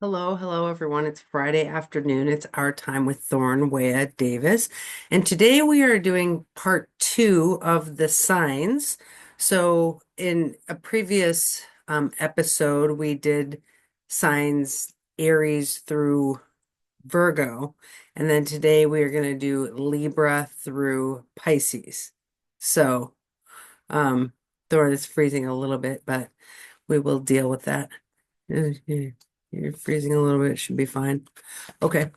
Hello, hello everyone. It's Friday afternoon. It's our time with Thorne, Waya, Davis. And today we are doing part two of the signs. So in a previous episode, we did signs Aries through Virgo. And then today we are going to do Libra through Pisces. So um, Thorne is freezing a little bit, but we will deal with that. You're freezing a little bit, should be fine. Okay,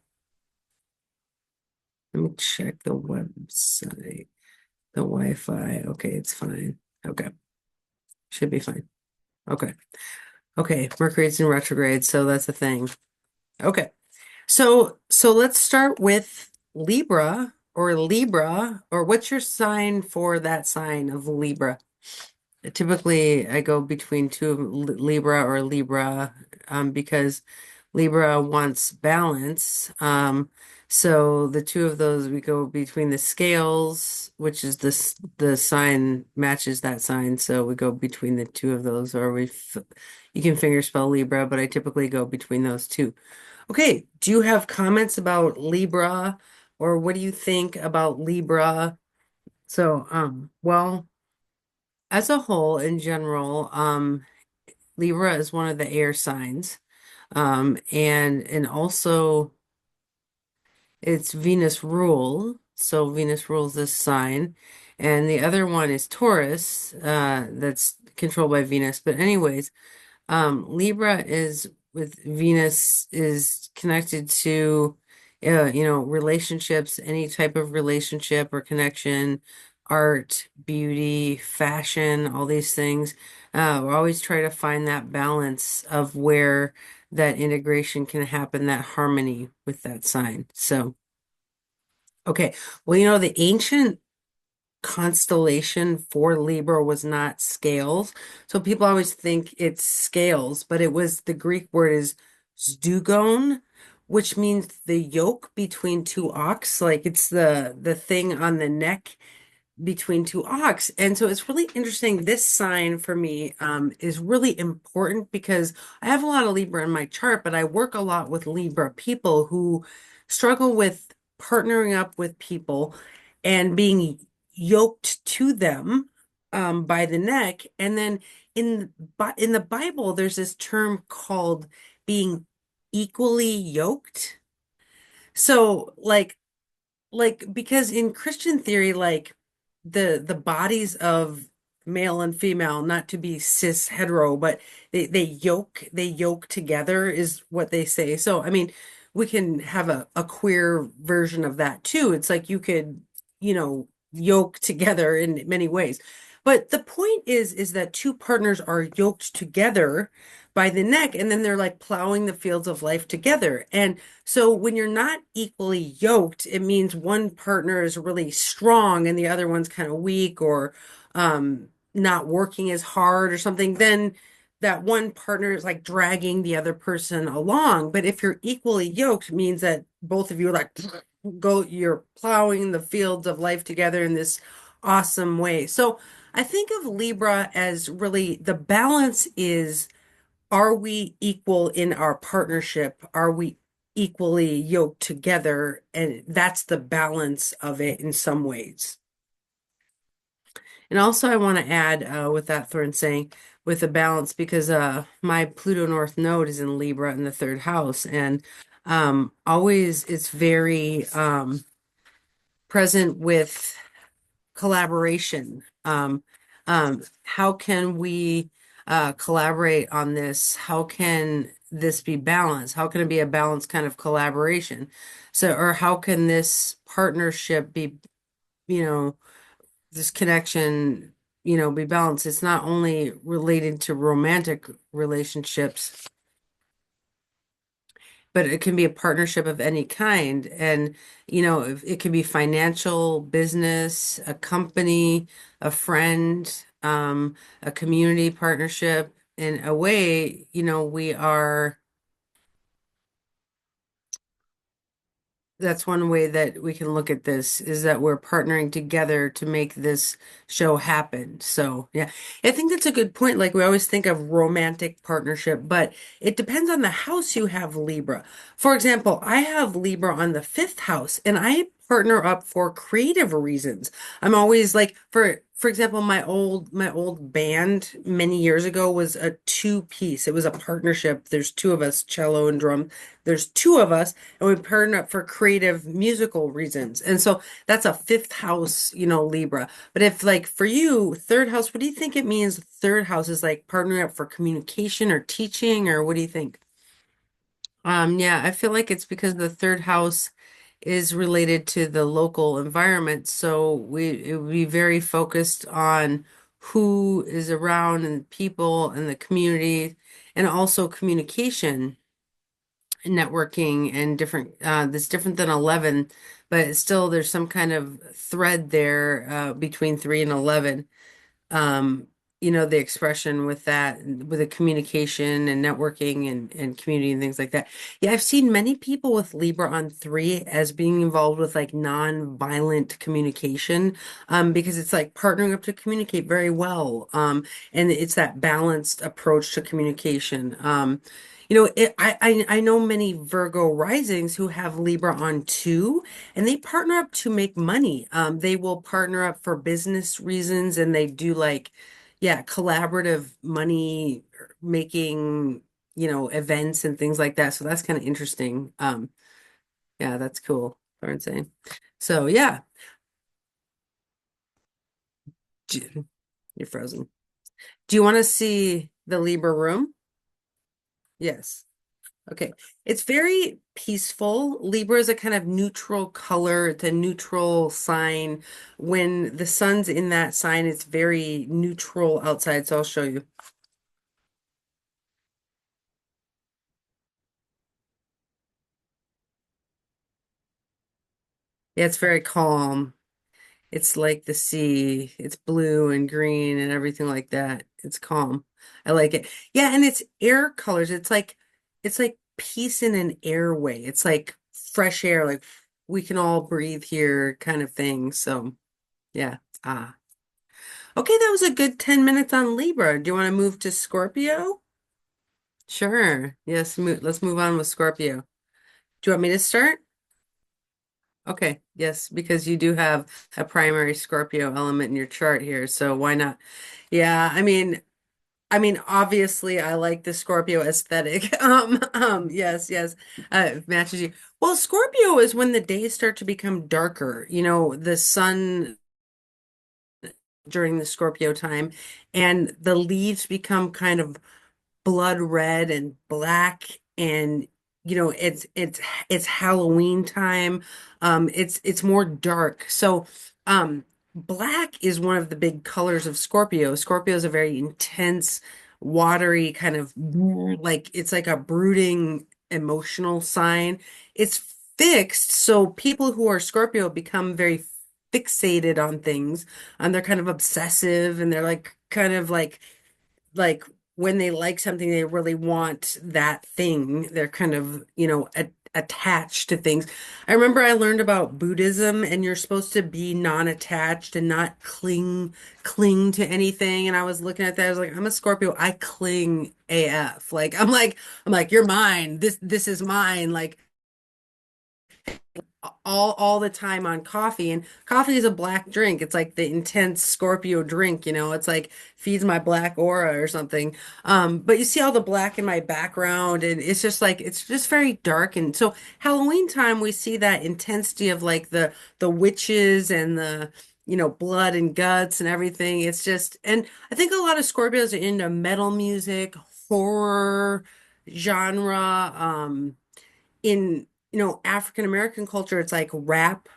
let me check the website, the Wi-Fi. Okay, it's fine. Okay, should be fine. Okay, okay, Mercury's in retrograde, so that's the thing. Okay, so let's start with Libra, or what's your sign for that sign of Libra? Typically, I go between two of Libra or Libra, because Libra wants balance. So the two of those, we go between the scales, which is the sign matches that sign. So we go between the two of those, or you can finger spell Libra, but I typically go between those two. Okay, do you have comments about Libra, or what do you think about Libra? So, well. As a whole, in general, Libra is one of the air signs. And also it's Venus rule. So Venus rules this sign. And the other one is Taurus, that's controlled by Venus. But anyways, Libra is with Venus is connected to, relationships, any type of relationship or connection, art, beauty, fashion, all these things. We always try to find that balance of where that integration can happen, that harmony with that sign. So, okay. Well, the ancient constellation for Libra was not scales. So people always think it's scales, but it was the Greek word is zdugon, which means the yoke between two ox. Like it's the thing on the neck between two ox. And so it's really interesting. This sign for me is really important because I have a lot of Libra in my chart, but I work a lot with Libra people who struggle with partnering up with people and being yoked to them by the neck. And then in the Bible, there's this term called being equally yoked. So because in Christian theory, like the bodies of male and female, not to be cis hetero, but they yoke together is what they say. So I mean, we can have a queer version of that too. It's like you could, yoke together in many ways. But the point is that two partners are yoked together by the neck, and then they're like plowing the fields of life together. And so when you're not equally yoked, it means one partner is really strong and the other one's kind of weak or not working as hard or something. Then that one partner is like dragging the other person along. But if you're equally yoked, it means that both of you are like you're plowing the fields of life together in this awesome way. So I think of Libra as really the balance is, are we equal in our partnership? Are we equally yoked together? And that's the balance of it in some ways. And also, I want to add with that Thorne saying with the balance because my Pluto North node is in Libra in the third house, and always it's very present with collaboration. How can we collaborate on this? How can this be balanced? How can it be a balanced kind of collaboration? So, or how can this partnership be, you know, this connection, be balanced? It's not only related to romantic relationships, but it can be a partnership of any kind. And, it can be financial, business, a company, a friend, a community partnership. In a way, we are, that's one way that we can look at this is that we're partnering together to make this show happen. So, yeah, I think that's a good point. Like we always think of romantic partnership, but it depends on the house you have Libra. For example, I have Libra on the fifth house and I partner up for creative reasons. I'm always like, for example, my old band many years ago was a two piece. It was a partnership. There's two of us, cello and drum. There's two of us and we partner up for creative musical reasons. And so that's a fifth house, Libra. But if like for you, third house, what do you think it means? Third house is like partnering up for communication or teaching, or what do you think? Yeah, I feel like it's because the third house is related to the local environment. So it would be very focused on who is around and people and the community and also communication networking and different that's different than 11, but still there's some kind of thread there between 3 and 11. um, the expression with that, with the communication and networking and community and things like that. Yeah, I've seen many people with Libra on 3 as being involved with like non-violent communication, because it's like partnering up to communicate very well. And it's that balanced approach to communication. I know many Virgo risings who have Libra on 2, and they partner up to make money. They will partner up for business reasons and they do like, yeah, collaborative money making, events and things like that. So that's kind of interesting. Yeah, that's cool. Thorne saying. So yeah, you're frozen. Do you want to see the Libra room? Yes. Okay. It's very peaceful. Libra is a kind of neutral color. It's a neutral sign. When the sun's in that sign, it's very neutral outside. So I'll show you. Yeah, it's very calm. It's like the sea. It's blue and green and everything like that. It's calm. I like it. Yeah, and it's air colors. It's like peace in an airway. It's like fresh air, like we can all breathe here kind of thing. So yeah. Ah. Okay, that was a good 10 minutes on Libra. Do you want to move to Scorpio? Sure. Yes, let's move on with Scorpio. Do you want me to start? Okay, yes, because you do have a primary Scorpio element in your chart here, so why not? Yeah, I mean, obviously I like the Scorpio aesthetic. Yes, yes, it matches you. Well, Scorpio is when the days start to become darker. The sun during the Scorpio time, and the leaves become kind of blood red and black, and it's Halloween time. It's more dark. So black is one of the big colors of Scorpio. Scorpio is a very intense, watery kind of, like it's like a brooding emotional sign. It's fixed, so people who are Scorpio become very fixated on things, and they're kind of obsessive, and they're like kind of like when they like something, they really want that thing. They're kind of, attached to things. I remember I learned about Buddhism, and you're supposed to be non-attached and not cling to anything. And I was looking at that, I was like, I'm a Scorpio, I cling AF. Like I'm like, you're mine. This is mine. Like all the time on coffee, and coffee is a black drink. It's like the intense Scorpio drink, it's like feeds my black aura or something. But you see all the black in my background, and it's just very dark. And so Halloween time we see that intensity of like the witches and the blood and guts and everything. It's just, and I think a lot of Scorpios are into metal music, horror genre. In African American culture, it's like rap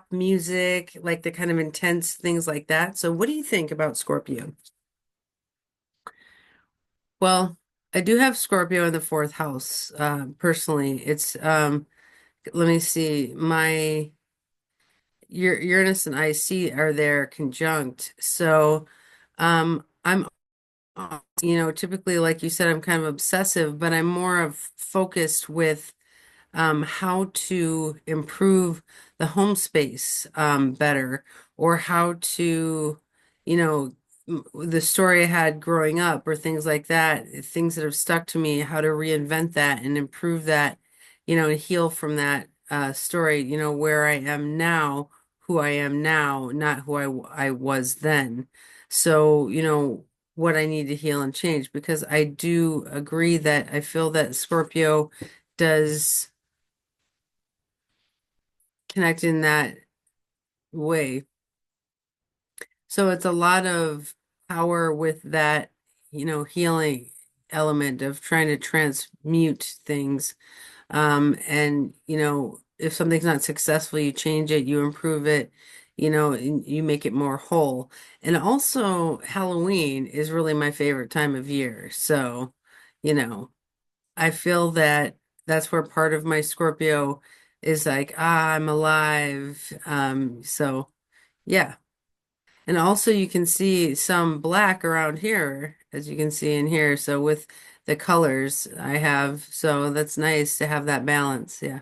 music, like the kind of intense things like that. So what do you think about Scorpio? Well, I do have Scorpio in the fourth house. Personally, it's let me see, my Uranus and IC are there conjunct. So I'm typically, like you said, I'm kind of obsessive, but I'm more of focused with how to improve the home space better, or how to, you know, the story I had growing up, or things like that, things that have stuck to me, how to reinvent that and improve that, and heal from that story, where I am now, who I am now, not who I was then. So, what I need to heal and change, because I do agree that I feel that Scorpio does connect in that way. So it's a lot of power with that, healing element of trying to transmute things. And, if something's not successful, you change it, you improve it, and you make it more whole. And also, Halloween is really my favorite time of year. So, you know, I feel that that's where part of my Scorpio is like, I'm alive. So yeah. And also you can see some black around here, as you can see in here. So with the colors I have, so that's nice to have that balance. Yeah.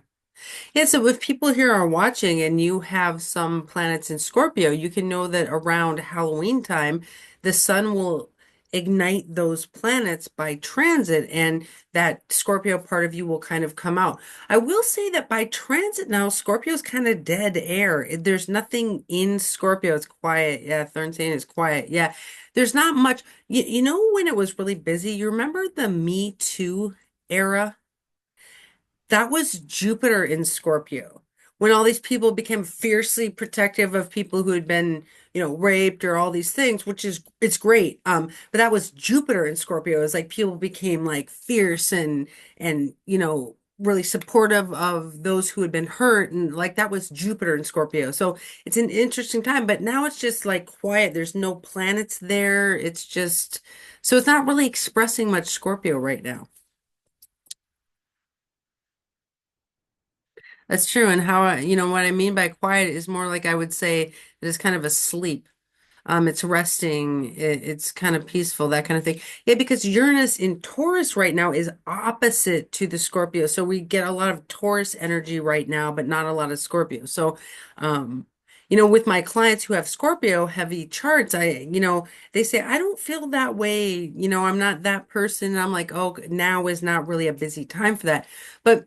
Yeah, so if people here are watching and you have some planets in Scorpio, you can know that around Halloween time, the sun will ignite those planets by transit, and that Scorpio part of you will kind of come out. I will say that by transit now, Scorpio's kind of dead air. There's nothing in Scorpio. It's quiet. Yeah, Thorne saying it's quiet. Yeah, there's not much. You know when it was really busy? You remember the Me Too era? That was Jupiter in Scorpio. When all these people became fiercely protective of people who had been, raped or all these things, which is it's great. But that was Jupiter in Scorpio. It's like people became like fierce and really supportive of those who had been hurt, and like that was Jupiter in Scorpio. So it's an interesting time, but now it's just like quiet. There's no planets there. It's just so it's not really expressing much Scorpio right now. That's true. And what I mean by quiet is more like I would say that it's kind of a sleep. It's resting. It's kind of peaceful, that kind of thing. Yeah, because Uranus in Taurus right now is opposite to the Scorpio. So we get a lot of Taurus energy right now, but not a lot of Scorpio. So, with my clients who have Scorpio heavy charts, they say, I don't feel that way. I'm not that person. And I'm like, oh, now is not really a busy time for that. But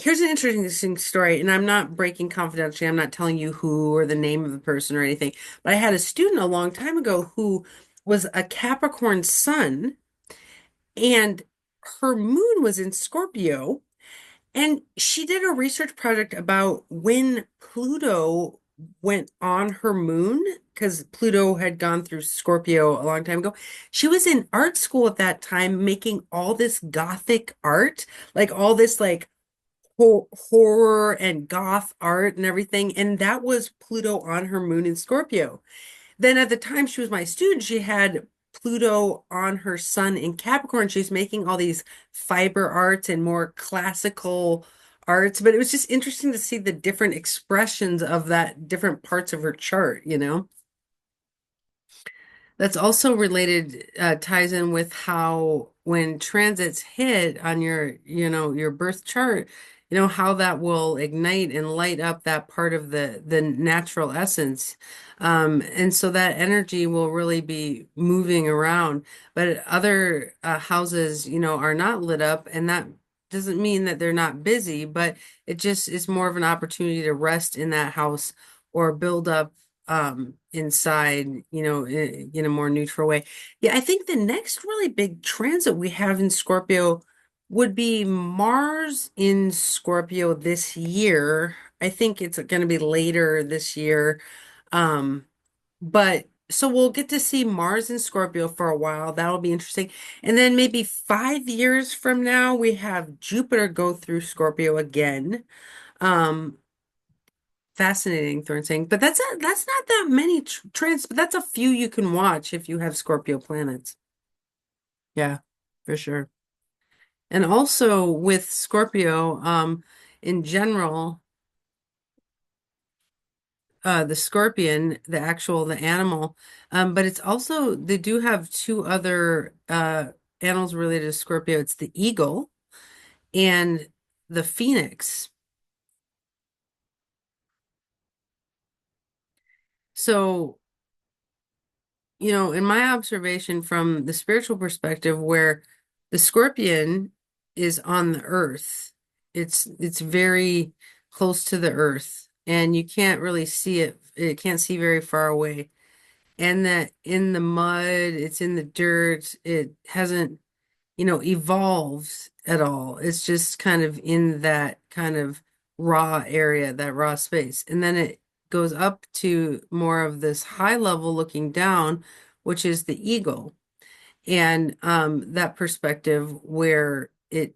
here's an interesting story, and I'm not breaking confidentiality. I'm not telling you who or the name of the person or anything. But I had a student a long time ago who was a Capricorn sun, and her moon was in Scorpio. And she did a research project about when Pluto went on her moon, because Pluto had gone through Scorpio a long time ago. She was in art school at that time making all this gothic art, like all this like horror and goth art and everything. And that was Pluto on her moon in Scorpio. Then at the time she was my student, she had Pluto on her sun in Capricorn. She's making all these fiber arts and more classical arts. But it was just interesting to see the different expressions of that different parts of her chart. That's also related, ties in with how when transits hit on your birth chart, how that will ignite and light up that part of the natural essence. And so that energy will really be moving around. But other houses, are not lit up, and that doesn't mean that they're not busy, but it just is more of an opportunity to rest in that house or build up inside, in a more neutral way. Yeah, I think the next really big transit we have in Scorpio would be Mars in Scorpio this year. I think it's going to be later this year. Um, but so we'll get to see Mars in Scorpio for a while. That'll be interesting. And then maybe 5 years from now, we have Jupiter go through Scorpio again. Um, Fascinating, Thorne saying, but that's not that many trans, but that's a few you can watch if you have Scorpio planets. Yeah, for sure. And also with Scorpio, in general, the scorpion, the animal, but it's also they do have two other animals related to Scorpio. It's the eagle, and the phoenix. So, in my observation from the spiritual perspective, where the scorpion is on the earth, it's very close to the earth, and you can't really see it. It can't see very far away. And that in the mud, it's in the dirt, it hasn't, evolved at all. It's just kind of in that kind of raw area, that raw space. And then it goes up to more of this high level looking down, which is the eagle. And that perspective where it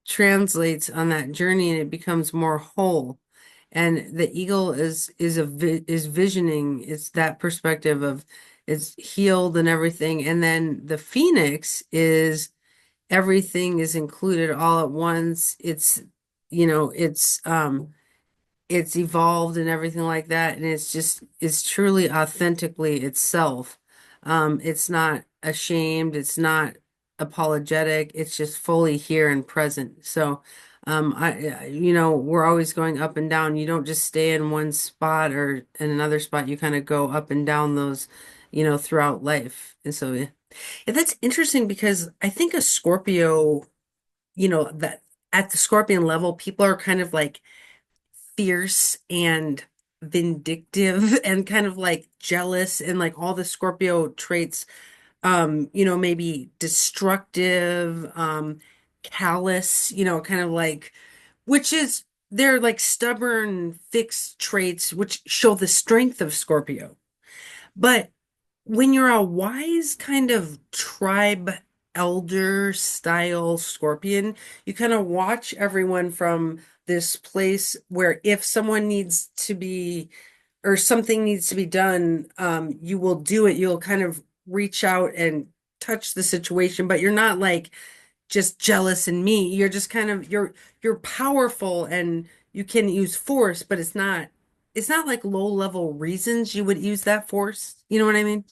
translates on that journey and it becomes more whole. And the eagle is visioning. It's that perspective of it's healed and everything. And then the phoenix is everything is included all at once. You know, it's evolved and everything like that, and it's truly authentically itself. It's not ashamed, it's not apologetic, it's just fully here and present. So we're always going up and down. You don't just stay in one spot or in another spot. You kind of go up and down those, throughout life. And so yeah. And that's interesting because I think a Scorpio, that at the Scorpion level, people are kind of like fierce and vindictive and kind of like jealous and like all the Scorpio traits, maybe destructive, callous, kind of like, which is, they're like stubborn, fixed traits, which show the strength of Scorpio. But when you're a wise kind of tribe elder style scorpion, you kind of watch everyone from this place where if someone needs to be or something needs to be done, you will do it. You'll kind of reach out and touch the situation, but you're not like just jealous and me. You're just kind of you're powerful and you can use force, but it's not like low level reasons you would use that force. You know what I mean?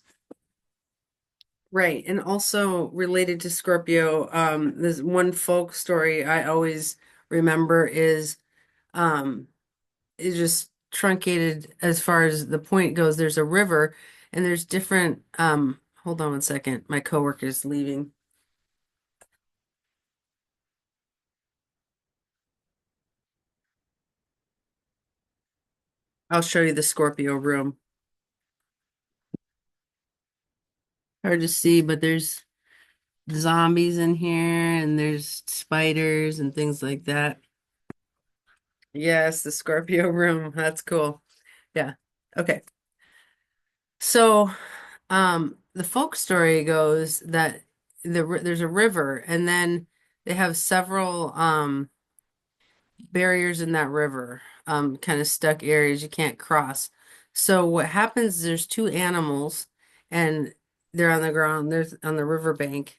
Right. And also related to Scorpio, this one folk story I always remember is just truncated as far as the point goes. There's a river and there's different hold on one second. My coworker's leaving. I'll show you the Scorpio room. Hard to see, but there's zombies in here and there's spiders and things like that. Yes, the Scorpio room. That's cool. Yeah. Okay. So, the folk story goes that there's a river, and then they have several barriers in that river, kind of stuck areas you can't cross. So what happens is there's two animals, and they're on the ground. There's on the riverbank.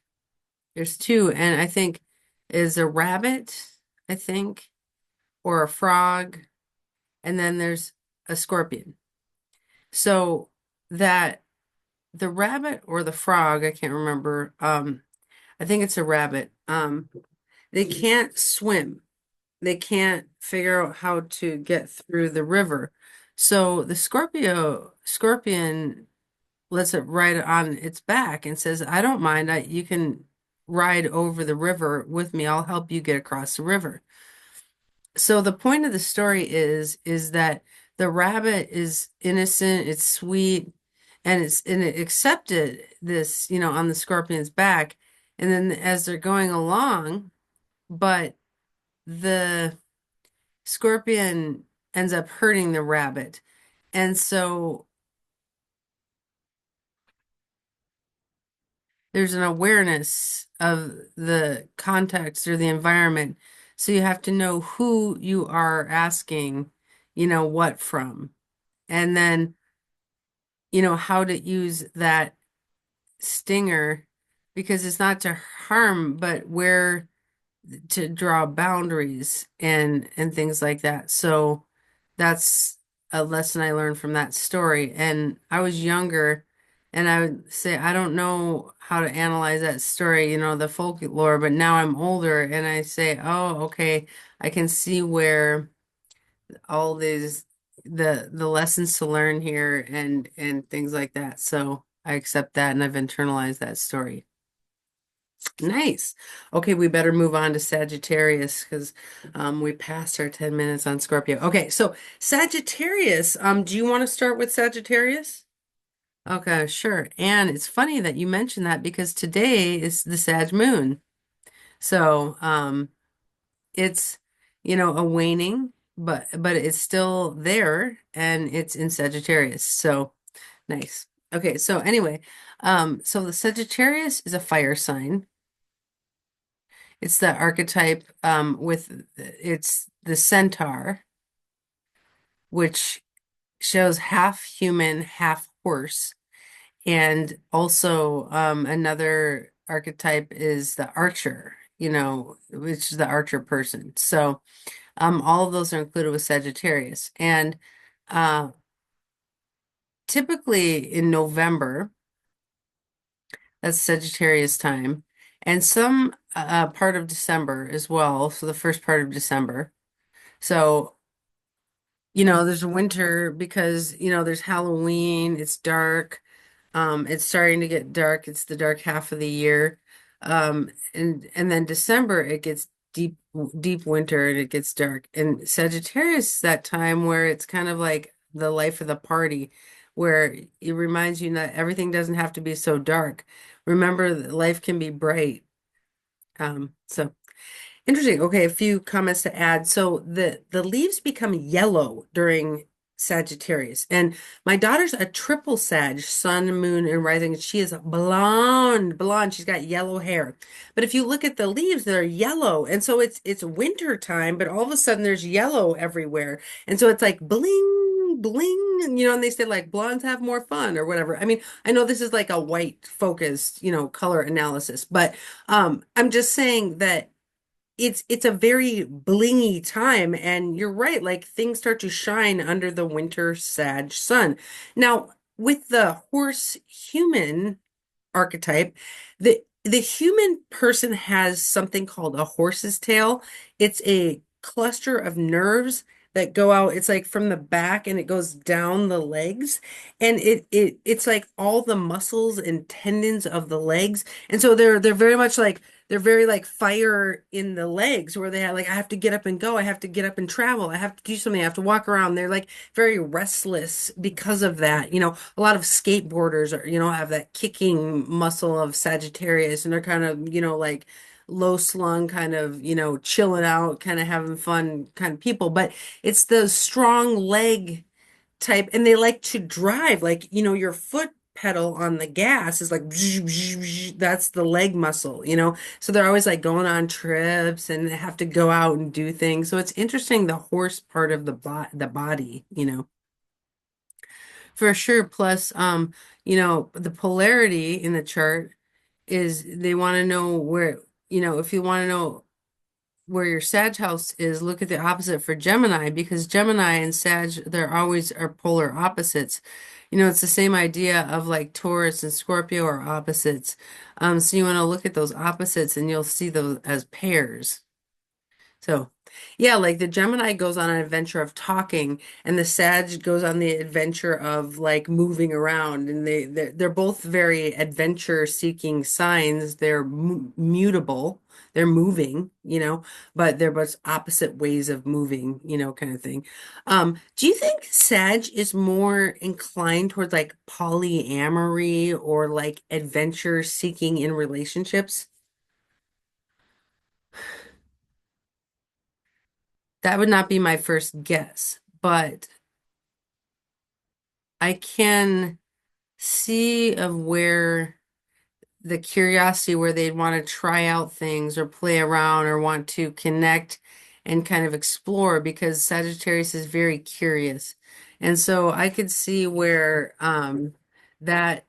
There's two, and I think is a rabbit, I think, or a frog, and then there's a scorpion. So that the rabbit or the frog, I can't remember. I think it's a rabbit. They can't swim. They can't figure out how to get through the river. So the scorpion lets it ride on its back and says, I don't mind. You can ride over the river with me. I'll help you get across the river. So the point of the story is that the rabbit is innocent, it's sweet, and it accepted this, on the scorpion's back. And then as they're going along, but the scorpion ends up hurting the rabbit. And so there's an awareness of the context or the environment. So you have to know who you are asking, what from. And then, how to use that stinger because it's not to harm, but where to draw boundaries and things like that. So that's a lesson I learned from that story. And I was younger And I would say, I don't know how to analyze that story, the folklore, but now I'm older and I say, oh, okay, I can see where all these the lessons to learn here and things like that. So I accept that and I've internalized that story. Nice. Okay, we better move on to Sagittarius because we passed our 10 minutes on Scorpio. Okay, so Sagittarius, do you want to start with Sagittarius? Okay, sure. And it's funny that you mentioned that because today is the Sag moon. So, it's, a waning, but it's still there and it's in Sagittarius. So, nice. Okay, so anyway, so the Sagittarius is a fire sign. It's the archetype with it's the centaur, which shows half human, half horse. And also, another archetype is the archer, which is the archer person. So, all of those are included with Sagittarius. And uh, typically in November, that's Sagittarius time, and some part of December as well. So, the first part of December. So, there's winter because, there's Halloween, it's dark. It's starting to get dark. It's the dark half of the year. And then December it gets deep winter and it gets dark. And Sagittarius is that time where it's kind of like the life of the party, where it reminds you that everything doesn't have to be so dark. Remember that life can be bright. So interesting. Okay, a few comments to add. So the leaves become yellow during Sagittarius, and my daughter's a triple Sag, sun, moon, and rising. She is blonde, blonde. She's got yellow hair. But if you look at the leaves, they're yellow, and so it's winter time, but all of a sudden there's yellow everywhere, and so it's like bling, bling, and they say like blondes have more fun or whatever. I mean, I know this is like a white focused, color analysis, but I'm just saying that it's a very blingy time and you're right, like things start to shine under the winter Sag sun. Now with the horse human archetype, the human person has something called a horse's tail. It's a cluster of nerves that go out. It's like from the back and it goes down the legs. And it's like all the muscles and tendons of the legs. And so they're very much like they're very like fire in the legs where they have like I have to get up and go. I have to get up and travel. I have to do something. I have to walk around. They're like very restless because of that. A lot of skateboarders are, have that kicking muscle of Sagittarius and they're kind of, like low slung, kind of, chilling out, kind of having fun kind of people. But it's the strong leg type, and they like to drive, like, your foot pedal on the gas is like that's the leg muscle, so they're always like going on trips and they have to go out and do things. So it's interesting the horse part of the body, for sure. Plus, the polarity in the chart is they want to know where, if you want to know where your Sag house is, look at the opposite for Gemini because Gemini and Sag, they're always are polar opposites. It's the same idea of like Taurus and Scorpio are opposites. So you want to look at those opposites and you'll see those as pairs. So, yeah, like the Gemini goes on an adventure of talking, and the Sag goes on the adventure of like moving around, and they're both very adventure-seeking signs. They're mutable, they're moving, but they're both opposite ways of moving, kind of thing. Do you think Sag is more inclined towards like polyamory or like adventure-seeking in relationships? That would not be my first guess, but I can see of where the curiosity where they'd want to try out things or play around or want to connect and kind of explore because Sagittarius is very curious. And so I could see where that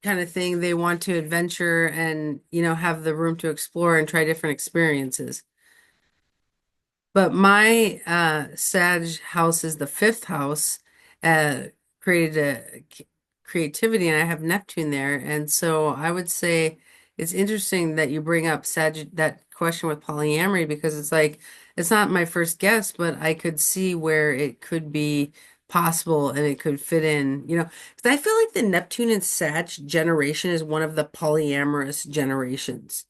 kind of thing they want to adventure and have the room to explore and try different experiences. But my Sag house is the fifth house, uh, created creativity, and I have Neptune there. And so I would say it's interesting that you bring up that question with polyamory because it's like it's not my first guess, but I could see where it could be possible and it could fit in, 'cause I feel like the Neptune and Sag generation is one of the polyamorous generations,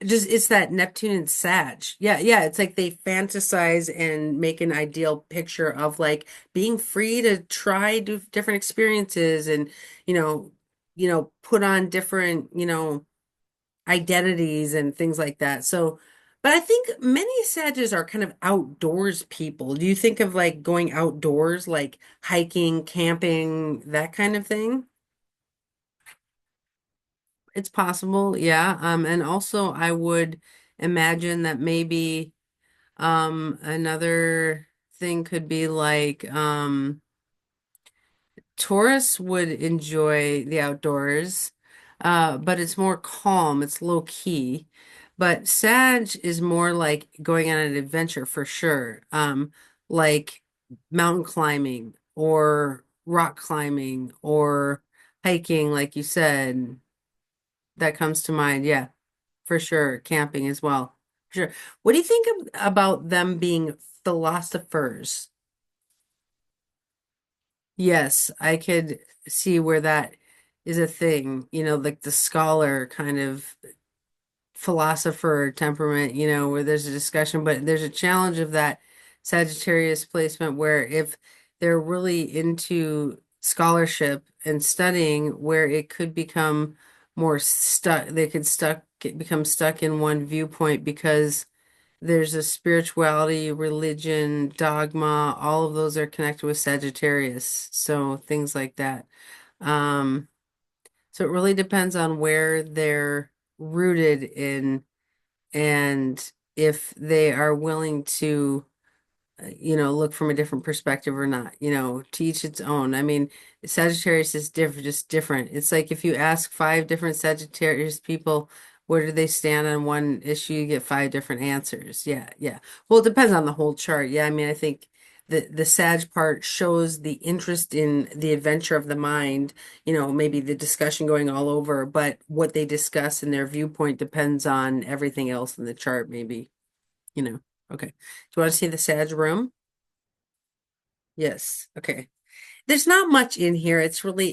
just it's that Neptune and Sag. Yeah, yeah, it's like they fantasize and make an ideal picture of like being free to try different experiences and you know put on different identities and things like that. So but I think many Sages are kind of outdoors people. Do you think of like going outdoors, like hiking, camping, that kind of thing? It's possible, yeah. And also I would imagine that maybe another thing could be like Taurus would enjoy the outdoors, but it's more calm, it's low key. But Sag is more like going on an adventure for sure, like mountain climbing or rock climbing or hiking, like you said. That comes to mind, yeah, for sure. Camping as well. Sure. What do you think about them being philosophers? Yes, I could see where that is a thing, like the scholar kind of philosopher temperament, where there's a discussion, but there's a challenge of that Sagittarius placement where if they're really into scholarship and studying, where it could become more stuck, they could become stuck in one viewpoint because there's a spirituality, religion, dogma, all of those are connected with Sagittarius. So things like that. Um, so it really depends on where they're rooted in and if they are willing to look from a different perspective or not, to each its own. I mean, Sagittarius is different, just different. It's like if you ask five different Sagittarius people, where do they stand on one issue, you get five different answers. Yeah, yeah. Well, it depends on the whole chart. Yeah, I mean, I think the Sag part shows the interest in the adventure of the mind, maybe the discussion going all over, but what they discuss and their viewpoint depends on everything else in the chart, maybe, you know. Okay. Do you want to see the Sag room? Yes. Okay. There's not much in here. It's really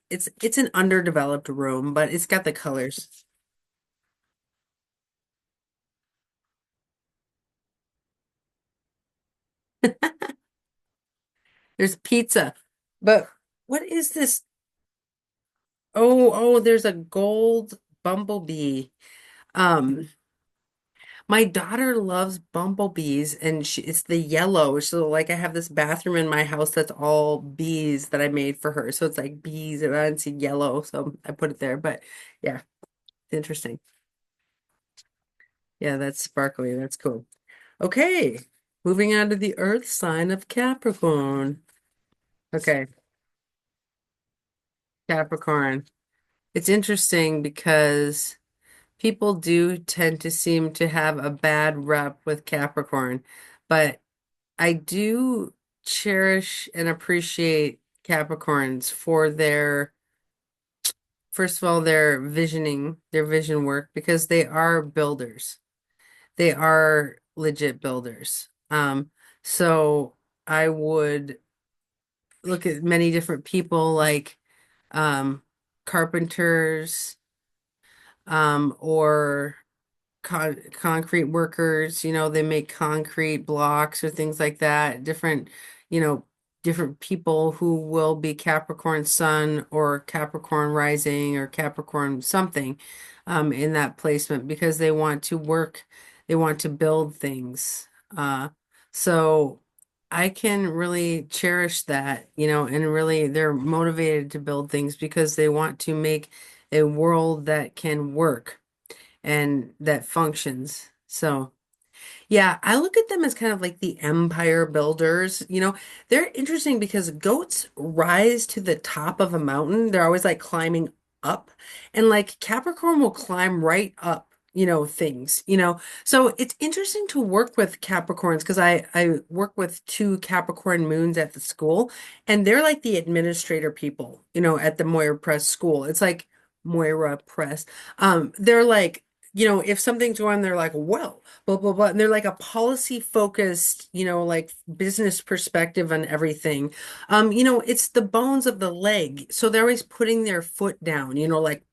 it's an underdeveloped room, but it's got the colors. There's pizza. But what is this? Oh, oh, there's a gold bumblebee. Um, my daughter loves bumblebees and it's the yellow. So like I have this bathroom in my house that's all bees that I made for her. So it's like bees and I didn't see yellow, so I put it there. But yeah, interesting. Yeah, that's sparkly. That's cool. Okay, moving on to the Earth sign of Capricorn. Okay, Capricorn. It's interesting because people do tend to seem to have a bad rep with Capricorn, but I do cherish and appreciate Capricorns for first of all, their vision work, because they are builders. They are legit builders. So I would look at many different people like um, carpenters or concrete workers, they make concrete blocks or things like that. You know, different people who will be Capricorn Sun or Capricorn Rising or Capricorn something in that placement because they want to work, they want to build things. So I can really cherish that, and really they're motivated to build things because they want to make a world that can work and that functions. So, yeah, I look at them as kind of like the empire builders. They're interesting because goats rise to the top of a mountain. They're always like climbing up, and like Capricorn will climb right up. things, you know. So it's interesting to work with Capricorns because I work with two Capricorn moons at the school, and they're like the administrator people, at the Moira Press school. It's like Moira Press. They're like, if something's going on, they're like, well, blah blah blah, and they're like a policy focused, like business perspective on everything. It's the bones of the leg, so they're always putting their foot down, like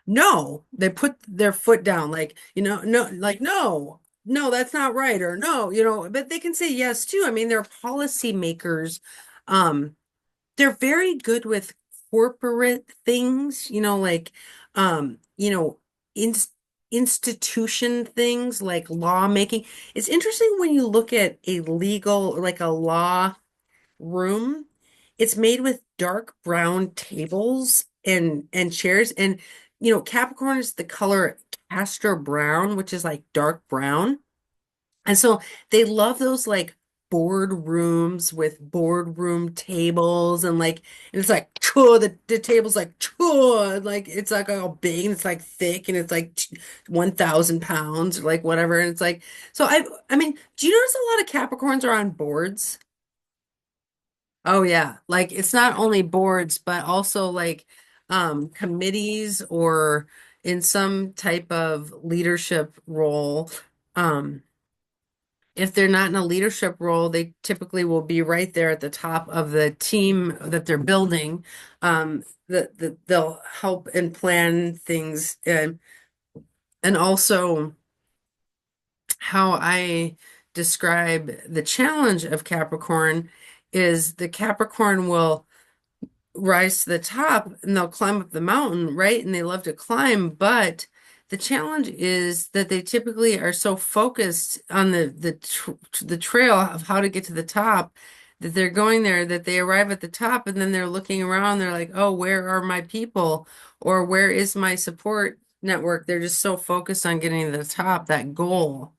no, they put their foot down, like, no, like, no, no, that's not right, or no, but they can say yes too. I mean, they're policy makers. Um, they're very good with corporate things, like, um, you know, in institution things like lawmaking. It's interesting when you look at a legal, like a law room. It's made with dark brown tables and chairs. And Capricorn is the color castor brown, which is like dark brown. And so they love those like board rooms with boardroom tables and it's like the table's like like it's like all big and it's like thick and it's like 1,000 pounds or like whatever. And it's like, so I mean, do you notice a lot of Capricorns are on boards? Oh yeah. Like it's not only boards, but also like committees or in some type of leadership role. Um if they're not in a leadership role, they typically will be right there at the top of the team that they're building. That they'll help and plan things and also how I describe the challenge of Capricorn is the Capricorn will rise to the top and they'll climb up the mountain, right? And they love to climb, but the challenge is that they typically are so focused on the trail of how to get to the top that they're going there that they arrive at the top and then they're looking around, they're like, "Oh, where are my people?" or "Where is my support network?" They're just so focused on getting to the top, that goal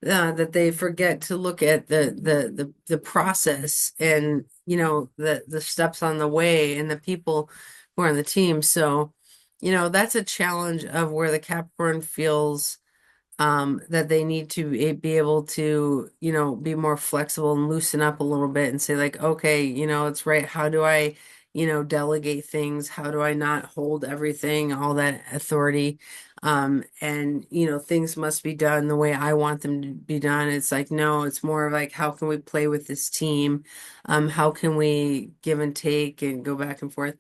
that they forget to look at the process and the steps on the way and the people who are on the team. So, that's a challenge of where the Capricorn feels that they need to be able to, be more flexible and loosen up a little bit and say like, okay, it's right. How do I, delegate things? How do I not hold everything, all that authority? And things must be done the way I want them to be done. It's like, no, it's more of like, how can we play with this team? How can we give and take and go back and forth?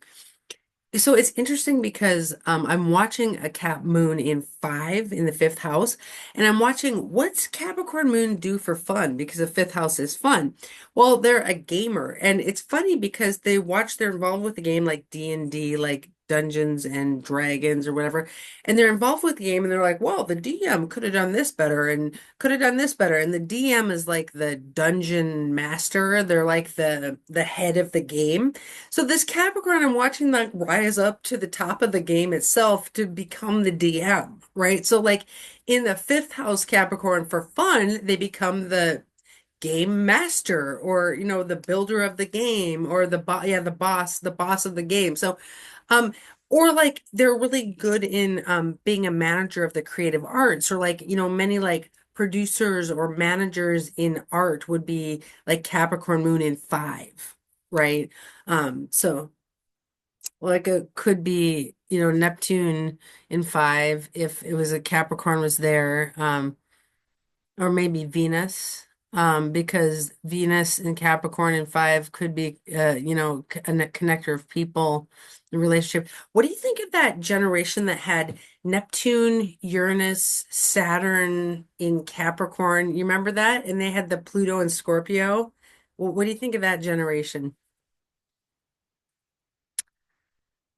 So it's interesting because I'm watching a Cap moon in 5 in the fifth house, and I'm watching what's Capricorn moon do for fun because the fifth house is fun. Well, they're a gamer, and it's funny because they're involved with the game like D&D, like Dungeons and Dragons or whatever, and they're involved with the game, and they're like, "Well, the DM could have done this better and could have done this better," and the DM is like the dungeon master. They're like the head of the game. So this Capricorn, I'm watching like rise up to the top of the game itself to become the DM, right? So like in the fifth house Capricorn for fun, they become the game master or the builder of the game or the boss of the game. So um or like they're really good in being a manager of the creative arts or like many like producers or managers in art would be like Capricorn moon in 5, right? So like it could be Neptune in 5 if it was a Capricorn was there. Or maybe Venus, because Venus and Capricorn in 5 could be, a connector of people, the relationship. What do you think of that generation that had Neptune, Uranus, Saturn in Capricorn? You remember that? And they had the Pluto and Scorpio. What do you think of that generation?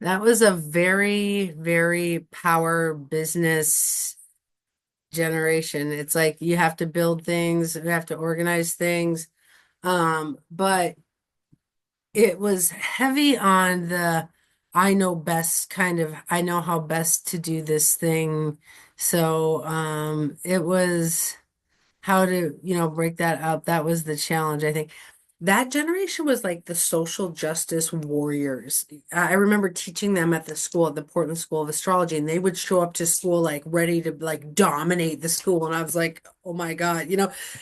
That was a very, very power business generation. It's like you have to build things, you have to organize things. But it was heavy on the I know best kind of, I know how best to do this thing. So it was how to, break that up. That was the challenge, I think. That generation was like the social justice warriors. I remember teaching them at the school, at the Portland School of Astrology, and they would show up to school like ready to like dominate the school. And I was like, oh my God,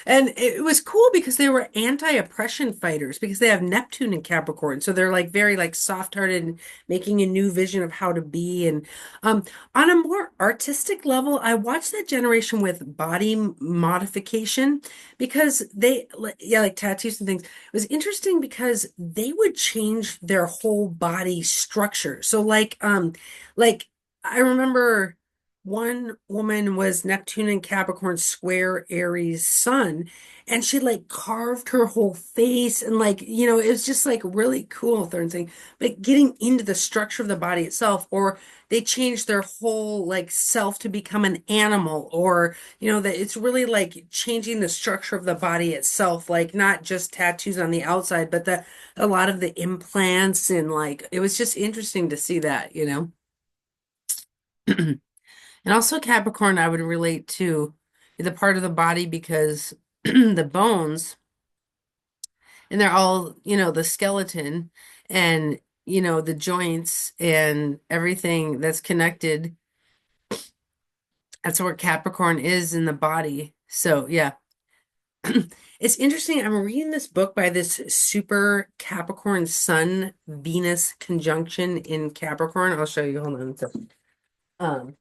and it was cool because they were anti-oppression fighters because they have Neptune in Capricorn. So they're like very like soft-hearted and making a new vision of how to be. And um, on a more artistic level, I watched that generation with body modification because yeah, like tattoos and things. It was interesting because they would change their whole body structure. So like I remember one woman was Neptune and Capricorn square Aries sun, and she like carved her whole face and like, it was just like really cool, Thorne saying, but getting into the structure of the body itself, or they changed their whole like self to become an animal, or that it's really like changing the structure of the body itself, like not just tattoos on the outside, but a lot of the implants, and like it was just interesting to see that. And also Capricorn, I would relate to the part of the body because the bones, and they're all, the skeleton and, the joints and everything that's connected. That's where Capricorn is in the body. So, yeah. It's interesting. I'm reading this book by this super Capricorn Sun Venus conjunction in Capricorn. I'll show you. Hold on. Um,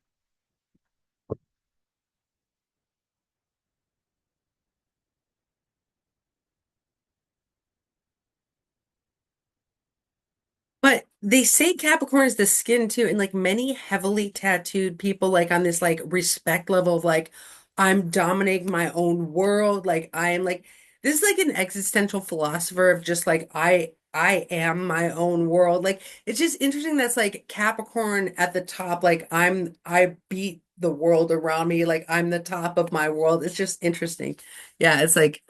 But they say Capricorn is the skin too, and like many heavily tattooed people, like on this like respect level of like, I'm dominating my own world. Like I am like this is like an existential philosopher of just like I am my own world. Like it's just interesting that's like Capricorn at the top, like I beat the world around me, like I'm the top of my world. It's just interesting. Yeah, it's like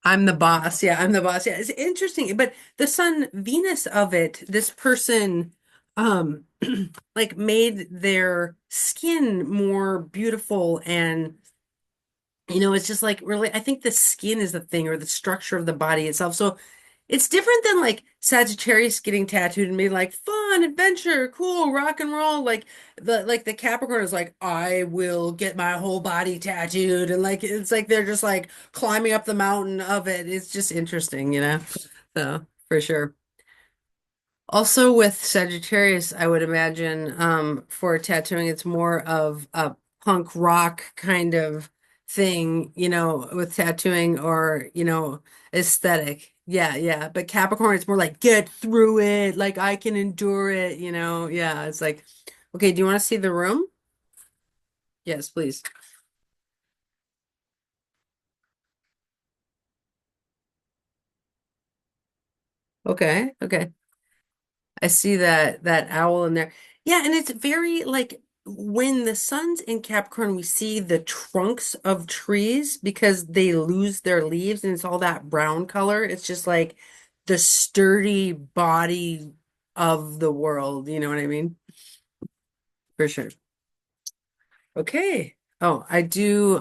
I'm the boss. Yeah, I'm the boss. Yeah, it's interesting. But the Sun Venus of it, this person um like made their skin more beautiful, and it's just like really, I think the skin is the thing, or the structure of the body itself. So it's different than like Sagittarius getting tattooed and being like fun, adventure, cool, rock and roll. Like the Capricorn is like, I will get my whole body tattooed, and like it's like they're just like climbing up the mountain of it. It's just interesting. So for sure. Also with Sagittarius, I would imagine for tattooing, it's more of a punk rock kind of thing, with tattooing, or, aesthetic. Yeah, yeah. But Capricorn, it's more like get through it, like I can endure it. Yeah, it's like, okay, do you want to see the room? Yes, please. Okay, okay. I see that owl in there. Yeah, and it's very like when the sun's in Capricorn, we see the trunks of trees because they lose their leaves and it's all that brown color. It's just like the sturdy body of the world, you know what I mean? For sure. Okay. Oh, I do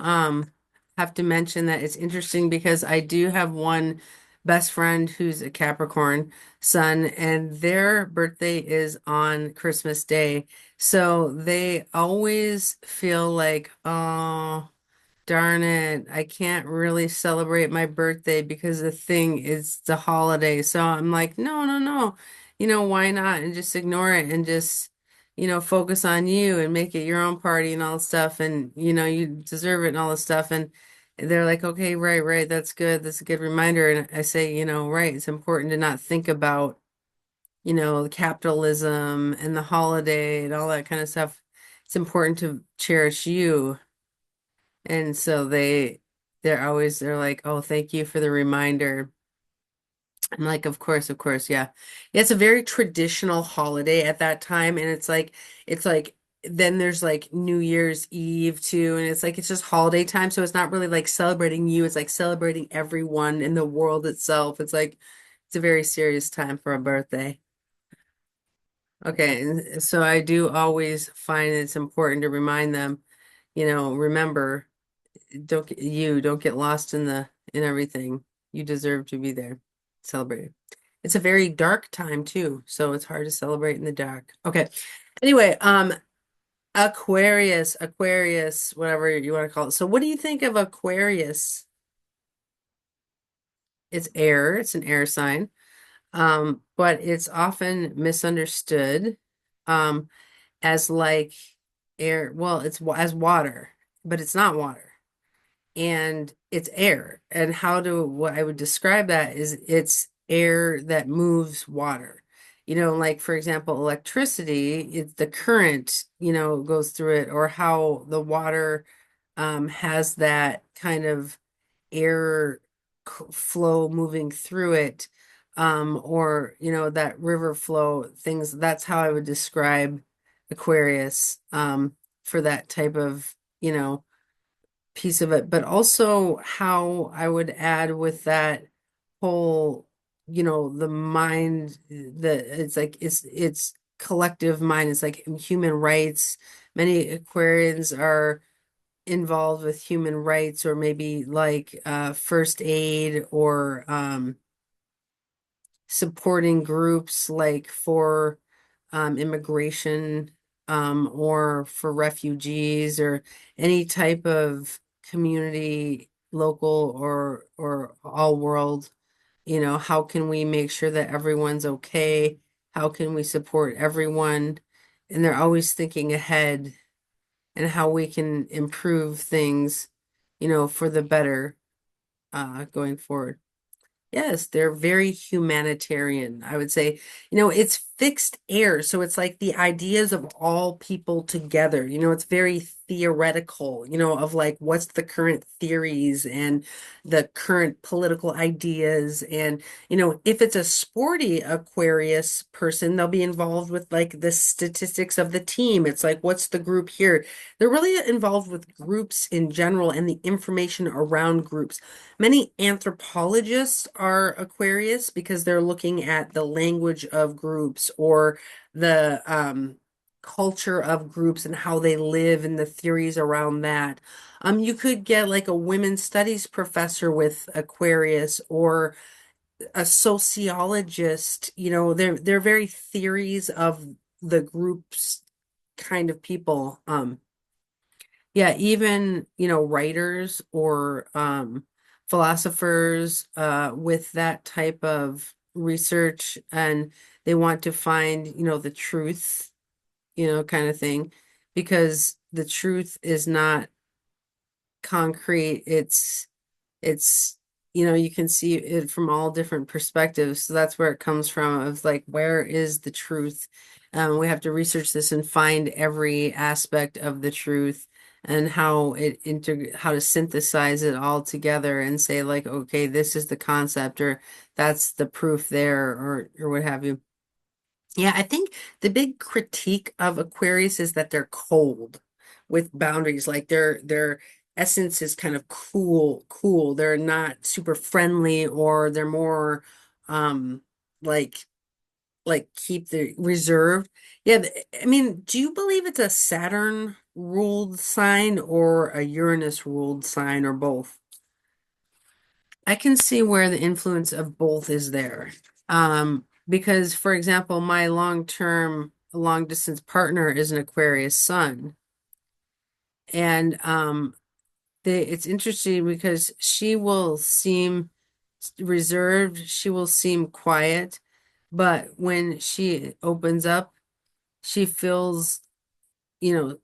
have to mention that it's interesting because I do have one best friend who's a Capricorn sun, and their birthday is on Christmas Day. So they always feel like, oh, darn it, I can't really celebrate my birthday because the thing is the holiday. So I'm like, no, no, no. Why not? And just ignore it and just, focus on you and make it your own party and all this stuff. And, you deserve it and all this stuff. And they're like, okay, right, right. That's good. That's a good reminder. And I say, right, it's important to not think about, capitalism and the holiday and all that kind of stuff. It's important to cherish you. And so they're like, oh, thank you for the reminder. I'm like, of course, yeah. Yeah, it's a very traditional holiday at that time. And it's like, then there's like New Year's Eve too. And it's like, it's just holiday time. So it's not really like celebrating you. It's like celebrating everyone in the world itself. It's like, it's a very serious time for a birthday. Okay. And so I do always find it's important to remind them, remember. Don't get lost in everything. You deserve to be there. celebrated. It's a very dark time too, so it's hard to celebrate in the dark. Okay. Anyway, Aquarius, whatever you want to call it. So what do you think of Aquarius? It's air, it's an air sign. But it's often misunderstood as like air. Well, as water, but it's not water. And it's air. And what I would describe that is it's air that moves water. Like for example, electricity, it's the current, goes through it, or how the water has that kind of air flow moving through it, or that river flow things. That's how I would describe Aquarius, for that type of piece of it, but also how I would add with that whole, the mind, it's like it's collective mind. It's like human rights. Many Aquarians are involved with human rights, or maybe like first aid, or supporting groups like for immigration, or for refugees, or any type of community, local or all world. How can we make sure that everyone's okay? How can we support everyone? And they're always thinking ahead, and how we can improve things, for the better, going forward. Yes, they're very humanitarian, I would say. It's fixed air, so it's like the ideas of all people together. It's very theoretical, of like what's the current theories and the current political ideas. And, if it's a sporty Aquarius person, they'll be involved with like the statistics of the team. It's like, what's the group here? They're really involved with groups in general and the information around groups. Many anthropologists are Aquarius because they're looking at the language of groups, or the culture of groups and how they live and the theories around that. You could get like a women's studies professor with Aquarius, or a sociologist. They're very theories of the groups kind of people. Yeah, even, writers, or philosophers with that type of research, and they want to find, the truth, kind of thing, because the truth is not concrete. It's you can see it from all different perspectives. So that's where it comes from, of like, where is the truth? We have to research this and find every aspect of the truth, and how to synthesize it all together and say like, okay, this is the concept, or that's the proof there, or what have you. Yeah, I think the big critique of Aquarius is that they're cold with boundaries. Like their essence is kind of cool. They're not super friendly, or they're more um like keep the reserved. Yeah, I mean, do you believe it's a Saturn ruled sign or a Uranus ruled sign, or both? I can see where the influence of both is there. Because, for example, my long distance partner is an Aquarius sun. And it's interesting because she will seem reserved, she will seem quiet, but when she opens up, she feels, you know,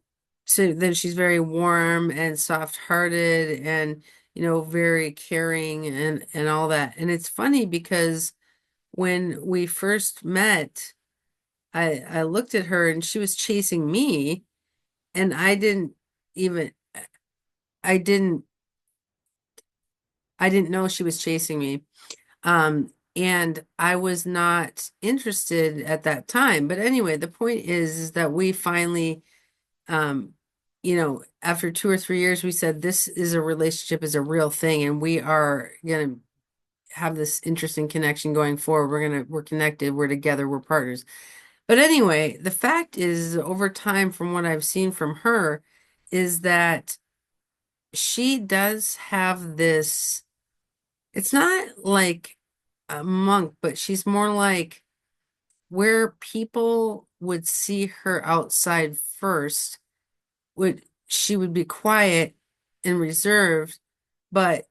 so then she's very warm and soft-hearted, and very caring, and all that. And it's funny because when we first met, I looked at her and she was chasing me, and even I didn't I didn't know she was chasing me. And I was not interested at that time. But anyway, the point is that we finally, um, after 2 or 3 years, we said this is a relationship, is a real thing, and we are gonna have this interesting connection going forward. We're connected, we're together, we're partners. But anyway, the fact is, over time, from what I've seen from her, is that she does have this, it's not like a monk, but she's more like where people would see her outside first, would she would be quiet and reserved, but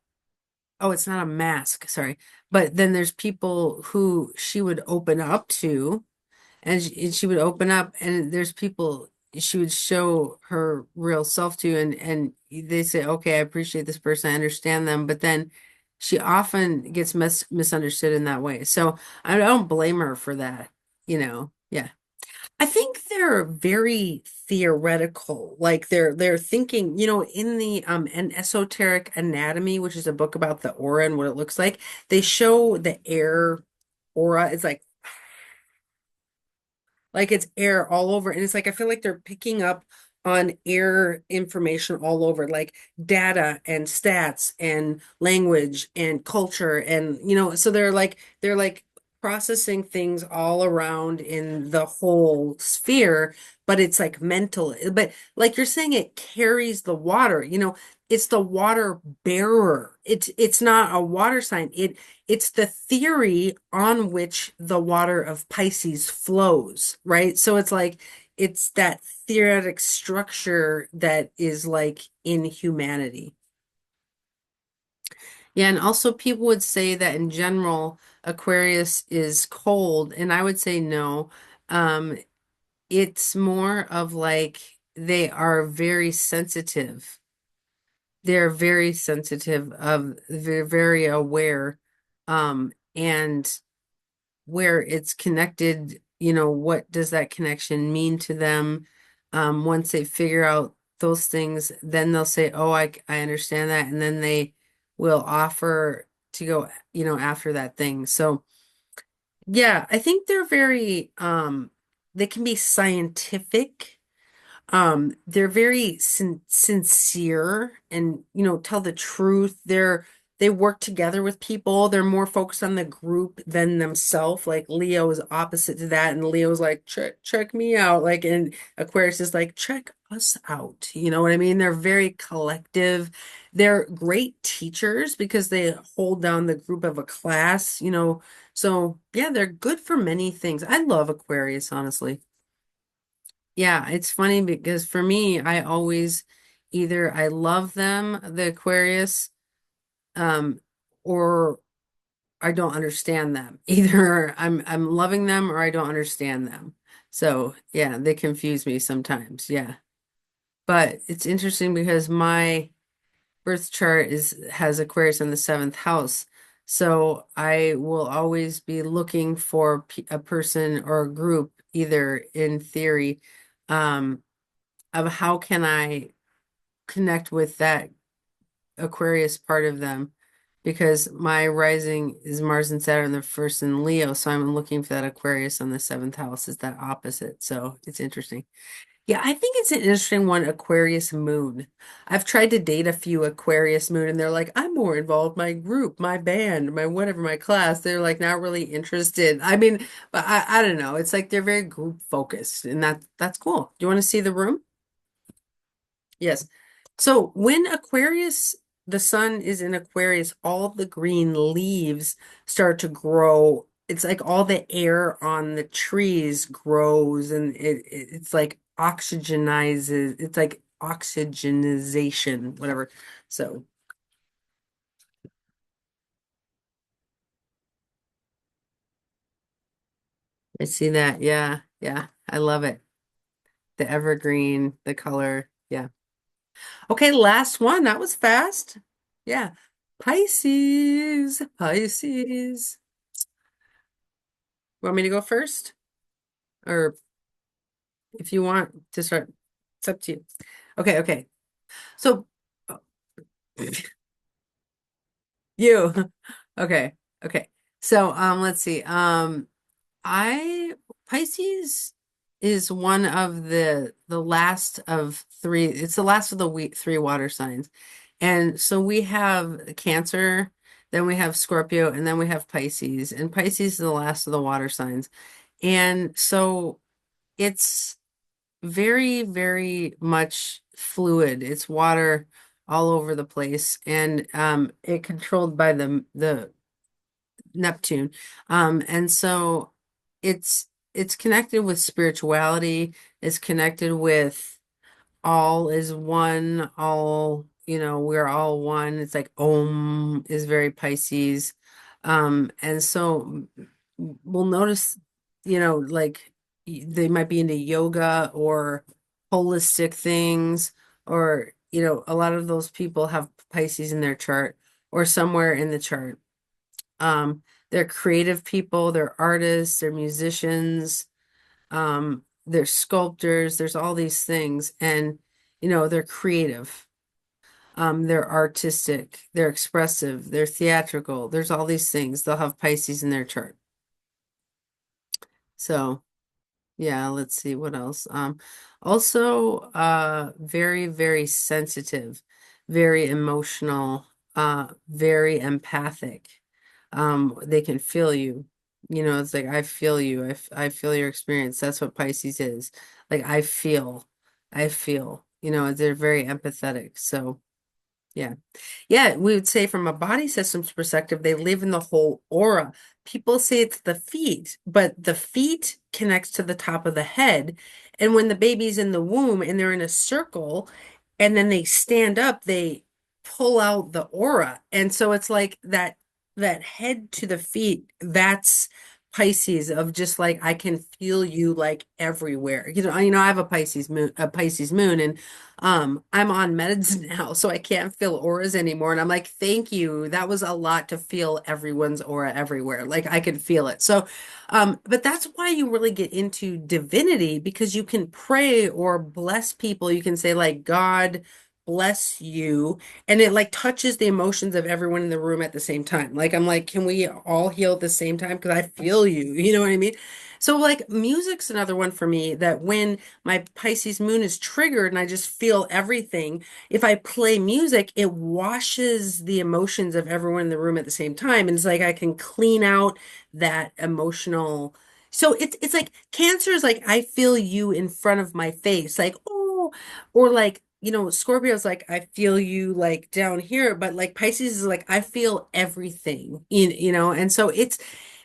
oh, it's not a mask, sorry. But then there's people who she would open up to, and she would open up, and there's people she would show her real self to, and they say, okay, I appreciate this person, I understand them, but then she often gets misunderstood in that way. So I don't blame her for that, yeah. I think they're very theoretical. Like they're thinking, in the an esoteric anatomy, which is a book about the aura and what it looks like, they show the air aura. It's like it's air all over. And it's like I feel like they're picking up on air information all over, like data and stats and language and culture. And, so they're like processing things all around in the whole sphere, but it's like mental. But like you're saying, it carries the water, it's the water bearer. It's not a water sign. It's the theory on which the water of Pisces flows, right? So it's like it's that theoretic structure that is like in humanity. Yeah, and also people would say that in general, Aquarius is cold, and I would say no. Um, it's more of like they are very sensitive. They're very sensitive they're very aware. And where it's connected, what does that connection mean to them? Once they figure out those things, then they'll say, "Oh, I understand that," and then they will offer to go, after that thing. So, yeah, I think they're very they can be scientific. They're very sincere and, tell the truth. They work together with people. They're more focused on the group than themselves. Like Leo is opposite to that, and Leo's like, check me out. Like, and Aquarius is like, check us out. You know what I mean? They're very collective. They're great teachers because they hold down the group of a class. So yeah, they're good for many things. I love Aquarius, honestly. Yeah, it's funny because for me, I always either I love them, the Aquarius, um, or I don't understand them. Either I'm loving them or I don't understand them. So yeah, they confuse me sometimes. Yeah. But it's interesting because my birth chart is has Aquarius in the seventh house. So I will always be looking for a person or a group, either in theory, um, of how can I connect with that Aquarius part of them, because my rising is Mars and Saturn, the first in Leo, so I'm looking for that Aquarius on the seventh house is that opposite. So it's interesting. Yeah, I think it's an interesting one, Aquarius moon. I've tried to date a few Aquarius moon, and they're like, I'm more involved, my group, my band, my whatever, my class. They're like not really interested. I mean, but I don't know. It's like they're very group focused, and that's cool. Do you want to see the room? Yes. So when Aquarius, the sun is in Aquarius, all the green leaves start to grow. It's like all the air on the trees grows, and it's like oxygenizes. It's like oxygenization, whatever. So I see that. Yeah, yeah. I love it. The evergreen, the color. Yeah. Okay, last one. That was fast. Yeah. Pisces. Pisces. Want me to go first? Or if you want to start, it's up to you. Okay, okay. So you. Okay, okay. So let's see. I Pisces is one of the last of three. It's the last of the three water signs. And so we have Cancer, then we have Scorpio, and then we have Pisces. And Pisces is the last of the water signs. And so it's very, very much fluid. It's water all over the place, and it controlled by Neptune. And so it's connected with spirituality, it's connected with all is one, all, we're all one. It's like Om is very Pisces. And so we'll notice, like they might be into yoga or holistic things, or, a lot of those people have Pisces in their chart or somewhere in the chart. They're creative people, they're artists, they're musicians, they're sculptors, there's all these things, and they're creative, they're artistic, they're expressive, they're theatrical, there's all these things. They'll have Pisces in their chart. So yeah, let's see what else. Also, very, very sensitive, very emotional, very empathic. They can feel you. It's like, I feel you. I feel your experience. That's what Pisces is. Like, I feel, they're very empathetic. So, yeah. Yeah, we would say from a body systems perspective, they live in the whole aura. People say it's the feet, but the feet connects to the top of the head. And when the baby's in the womb and they're in a circle and then they stand up, they pull out the aura. And so it's like that head to the feet, that's Pisces, of just like I can feel you like everywhere. I have a Pisces moon, and I'm on meds now, so I can't feel auras anymore. And I'm like, thank you. That was a lot to feel everyone's aura everywhere. Like I could feel it. So, but that's why you really get into divinity, because you can pray or bless people. You can say like, God bless you. And it like touches the emotions of everyone in the room at the same time. Like, I'm like, can we all heal at the same time? Because I feel you. You know what I mean? So like music's another one for me, that when my Pisces moon is triggered and I just feel everything, if I play music, it washes the emotions of everyone in the room at the same time. And it's like I can clean out that emotional. So it's like Cancer is like I feel you in front of my face, like, oh, or like, Scorpio's like I feel you like down here, but like Pisces is like I feel everything, and so it's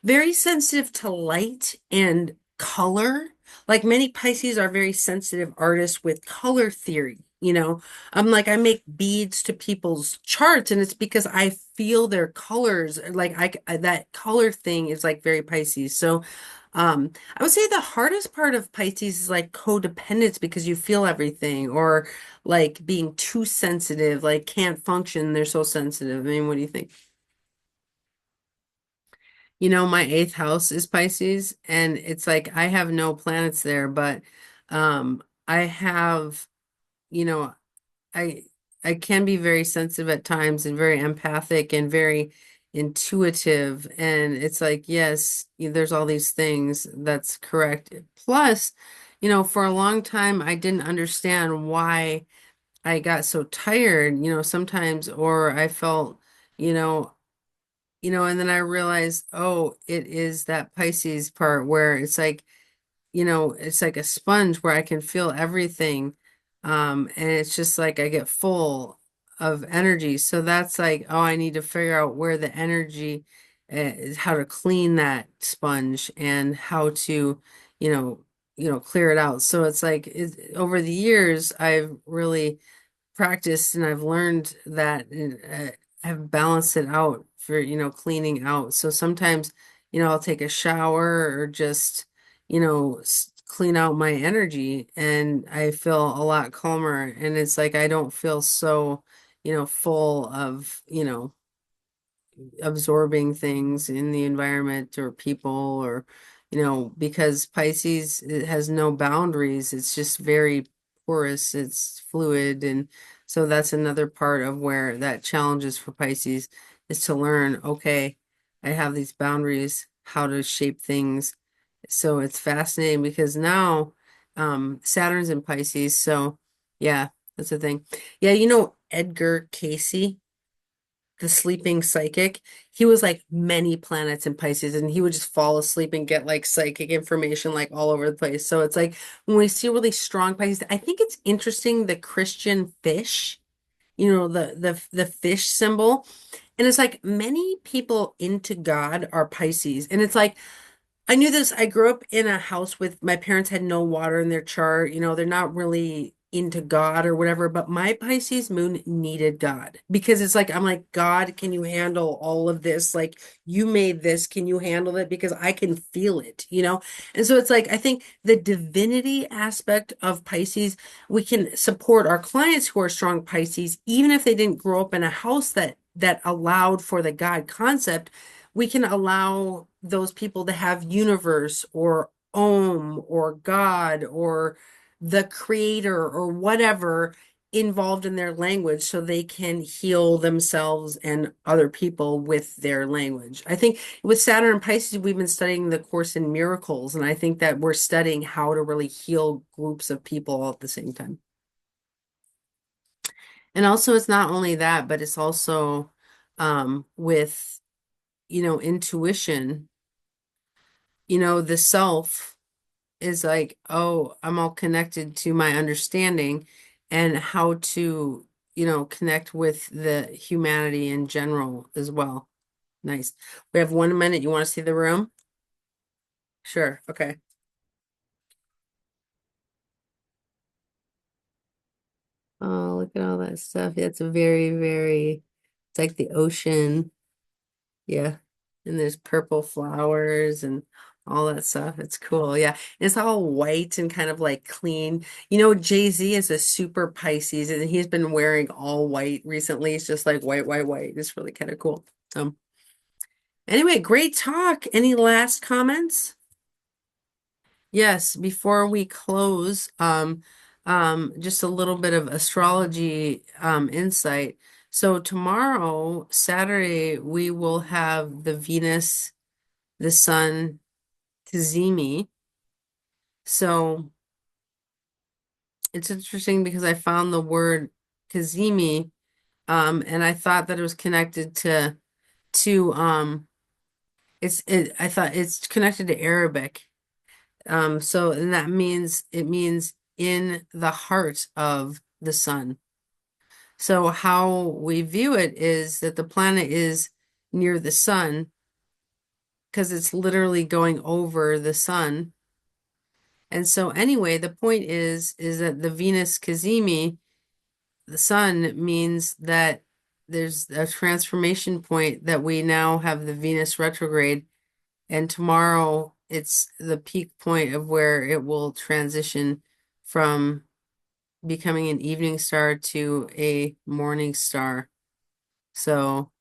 very sensitive to light and color. Like many Pisces are very sensitive artists with color theory. I'm like, I make beads to people's charts, and it's because I feel their colors. Like that color thing is like very Pisces. So, I would say the hardest part of Pisces is like codependence, because you feel everything, or like being too sensitive, like can't function. They're so sensitive. I mean, what do you think? My eighth house is Pisces, and it's like I have no planets there, but I have, you know, I I can be very sensitive at times and very empathic and very intuitive. And it's like, yes, there's all these things. That's correct. Plus, for a long time I didn't understand why I got so tired, sometimes, or I felt, you know, and then I realized, oh, it is that Pisces part where it's like a sponge where I can feel everything. And it's just like I get full of energy. So that's like, oh, I need to figure out where the energy is, how to clean that sponge and how to, you know, clear it out. So it's like over the years, I've really practiced and I've learned that, and have balanced it out for, cleaning out. So sometimes, I'll take a shower or just, clean out my energy, and I feel a lot calmer. And it's like I don't feel so, full of, absorbing things in the environment or people, or because Pisces, it has no boundaries. It's just very porous, it's fluid. And so that's another part of where that challenge is for Pisces, is to learn, okay, I have these boundaries, how to shape things. So it's fascinating because now Saturn's in Pisces. So yeah, that's the thing. Yeah, Edgar Casey, the sleeping psychic, he was like many planets in Pisces, and he would just fall asleep and get like psychic information like all over the place. So it's like when we see really strong Pisces, I think it's interesting, the Christian fish, the fish symbol. And it's like many people into God are Pisces. And it's like, I knew this. I grew up in a house with my parents had no water in their chart. They're not really into God or whatever, but my Pisces moon needed God because it's like, I'm like, God, can you handle all of this? Like, you made this. Can you handle it? Because I can feel it? And so it's like, I think the divinity aspect of Pisces, we can support our clients who are strong Pisces, even if they didn't grow up in a house that allowed for the God concept. We can allow those people to have universe or Om or God or the creator or whatever involved in their language so they can heal themselves and other people with their language. I think with Saturn and Pisces, we've been studying the Course in Miracles, and I think that we're studying how to really heal groups of people all at the same time. And also, it's not only that, but it's also with, intuition. The self is like, oh, I'm all connected to my understanding and how to, connect with the humanity in general as well. Nice. We have 1 minute. You want to see the room? Sure. Okay. Oh, look at all that stuff. It's a very, very, it's like the ocean. Yeah. And there's purple flowers and all that stuff. It's cool. Yeah. And it's all white and kind of like clean. Jay-Z is a super Pisces and he's been wearing all white recently. It's just like white, white, white. It's really kind of cool. Anyway, great talk. Any last comments? Yes, before we close, just a little bit of astrology insight. So tomorrow, Saturday, we will have the Venus, the Sun, Cazimi. So it's interesting because I found the word Cazimi, and I thought that it was connected to I thought it's connected to Arabic. So and that means it means in the heart of the sun. So how we view it is that the planet is near the sun because it's literally going over the sun. And so anyway, the point is that the Venus Cazimi, the sun, means that there's a transformation point that we now have the Venus retrograde, and tomorrow it's the peak point of where it will transition from becoming an evening star to a morning star. So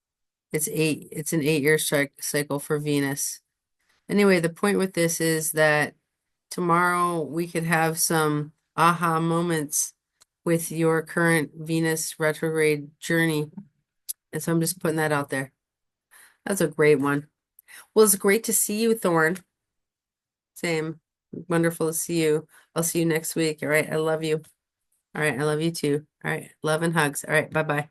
it's an 8-year cycle for Venus. Anyway, the point with this is that tomorrow we could have some aha moments with your current Venus retrograde journey. And so I'm just putting that out there. That's a great one. Well, it's great to see you, Thorne. Same. Wonderful to see you. I'll see you next week. All right. I love you. All right. I love you too. All right. Love and hugs. All right. Bye-bye.